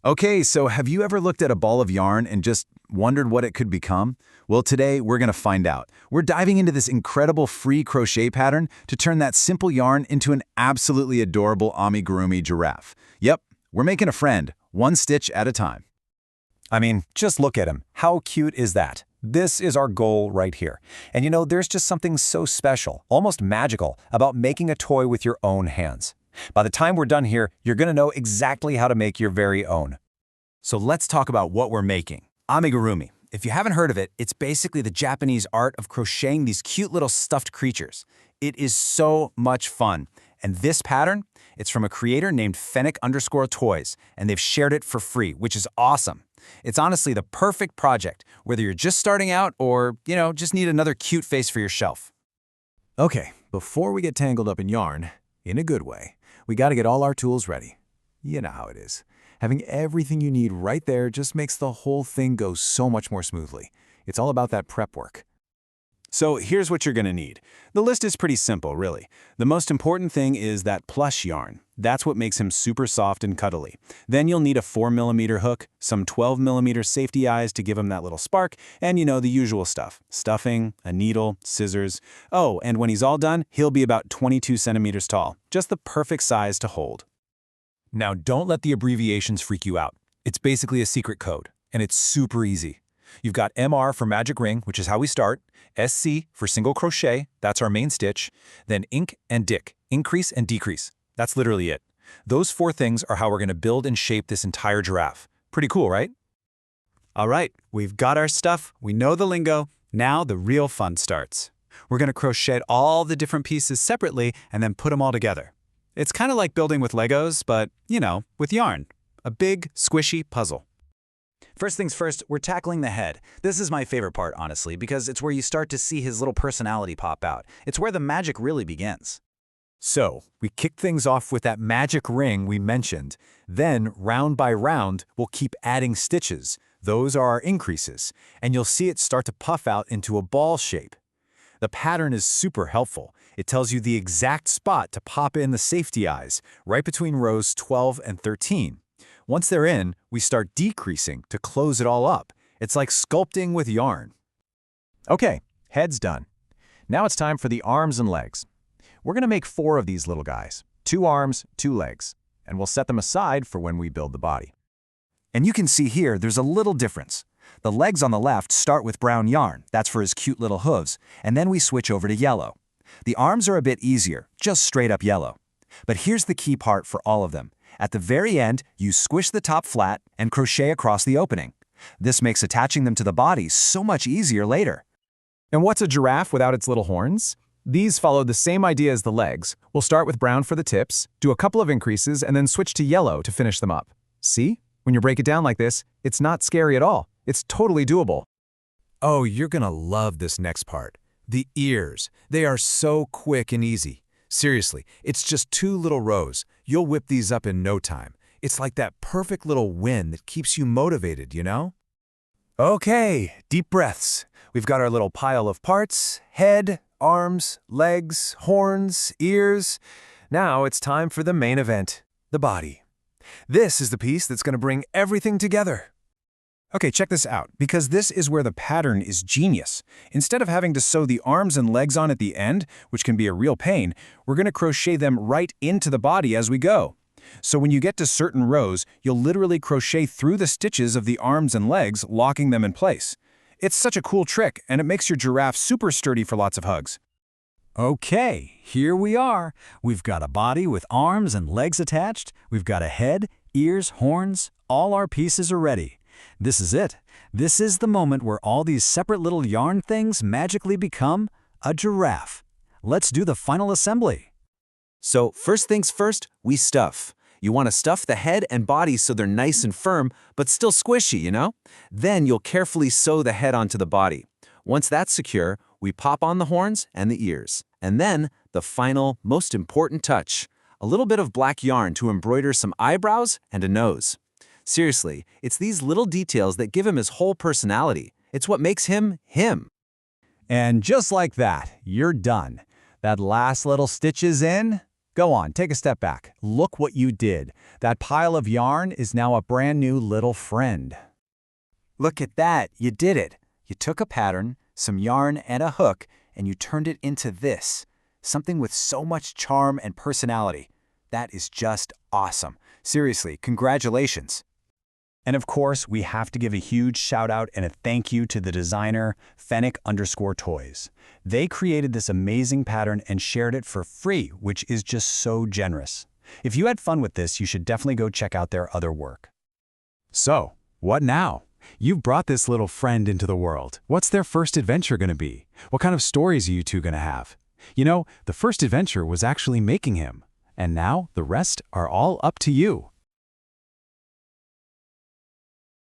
Okay, so have you ever looked at a ball of yarn and just wondered what it could become? Well, today we're going to find out. We're diving into this incredible free crochet pattern to turn that simple yarn into an absolutely adorable amigurumi giraffe. Yep, we're making a friend, one stitch at a time. I mean, just look at him. How cute is that? This is our goal right here. And you know, there's just something so special, almost magical, about making a toy with your own hands. By the time we're done here, you're going to know exactly how to make your very own. So let's talk about what we're making. Amigurumi. If you haven't heard of it, it's basically the Japanese art of crocheting these cute little stuffed creatures. It is so much fun. And this pattern, it's from a creator named Fennec_Toys, and they've shared it for free, which is awesome. It's honestly the perfect project, whether you're just starting out or, just need another cute face for your shelf. Okay, before we get tangled up in yarn, in a good way, we got to get all our tools ready. You know how it is. Having everything you need right there just makes the whole thing go so much more smoothly. It's all about that prep work. So here's what you're going to need. The list is pretty simple, really. The most important thing is that plush yarn. That's what makes him super soft and cuddly. Then you'll need a 4mm hook, some 12mm safety eyes to give him that little spark, and the usual stuff. Stuffing, a needle, scissors. Oh, and when he's all done, he'll be about 22 centimeters tall. Just the perfect size to hold. Now, don't let the abbreviations freak you out. It's basically a secret code, and it's super easy. You've got MR for magic ring, which is how we start, SC for single crochet, that's our main stitch, then INC and DIC, increase and decrease. That's literally it. Those four things are how we're going to build and shape this entire giraffe. Pretty cool, right? All right, we've got our stuff, we know the lingo, now the real fun starts. We're going to crochet all the different pieces separately and then put them all together. It's kind of like building with Legos, but, with yarn. A big, squishy puzzle. First things first, we're tackling the head. This is my favorite part, honestly, because it's where you start to see his little personality pop out. It's where the magic really begins. So, we kick things off with that magic ring we mentioned. Then, round by round, we'll keep adding stitches. Those are our increases, and you'll see it start to puff out into a ball shape. The pattern is super helpful. It tells you the exact spot to pop in the safety eyes, right between rows 12 and 13. Once they're in, we start decreasing to close it all up. It's like sculpting with yarn. Okay, head's done. Now it's time for the arms and legs. We're going to make 4 of these little guys, 2 arms, 2 legs, and we'll set them aside for when we build the body. And you can see here, there's a little difference. The legs on the left start with brown yarn, that's for his cute little hooves, and then we switch over to yellow. The arms are a bit easier, just straight up yellow. But here's the key part for all of them. At the very end, you squish the top flat and crochet across the opening. This makes attaching them to the body so much easier later. And what's a giraffe without its little horns? These follow the same idea as the legs. We'll start with brown for the tips, do a couple of increases, and then switch to yellow to finish them up. See? When you break it down like this, it's not scary at all. It's totally doable. Oh, you're gonna love this next part. The ears. They are so quick and easy. Seriously, it's just 2 little rows. You'll whip these up in no time. It's like that perfect little win that keeps you motivated, Okay, deep breaths. We've got our little pile of parts, head, arms, legs, horns, ears. Now it's time for the main event, the body. This is the piece that's going to bring everything together. Okay, check this out, because this is where the pattern is genius. Instead of having to sew the arms and legs on at the end, which can be a real pain, we're going to crochet them right into the body as we go. So when you get to certain rows, you'll literally crochet through the stitches of the arms and legs, locking them in place. It's such a cool trick, and it makes your giraffe super sturdy for lots of hugs. Okay, here we are. We've got a body with arms and legs attached. We've got a head, ears, horns. All our pieces are ready. This is it. This is the moment where all these separate little yarn things magically become a giraffe. Let's do the final assembly. So first things first, we stuff. You want to stuff the head and body so they're nice and firm, but still squishy, Then you'll carefully sew the head onto the body. Once that's secure, we pop on the horns and the ears. And then, the final, most important touch, a little bit of black yarn to embroider some eyebrows and a nose. Seriously, it's these little details that give him his whole personality. It's what makes him, him. And just like that, you're done. That last little stitch is in, Go on, take a step back. Look what you did. That pile of yarn is now a brand new little friend. Look at that, you did it. You took a pattern, some yarn and a hook, and you turned it into this. Something with so much charm and personality. That is just awesome. Seriously, congratulations. And of course, we have to give a huge shout out and a thank you to the designer, Fennec_Toys. They created this amazing pattern and shared it for free, which is just so generous. If you had fun with this, you should definitely go check out their other work. So, what now? You've brought this little friend into the world. What's their first adventure going to be? What kind of stories are you two going to have? You know, the first adventure was actually making him. And now the rest are all up to you.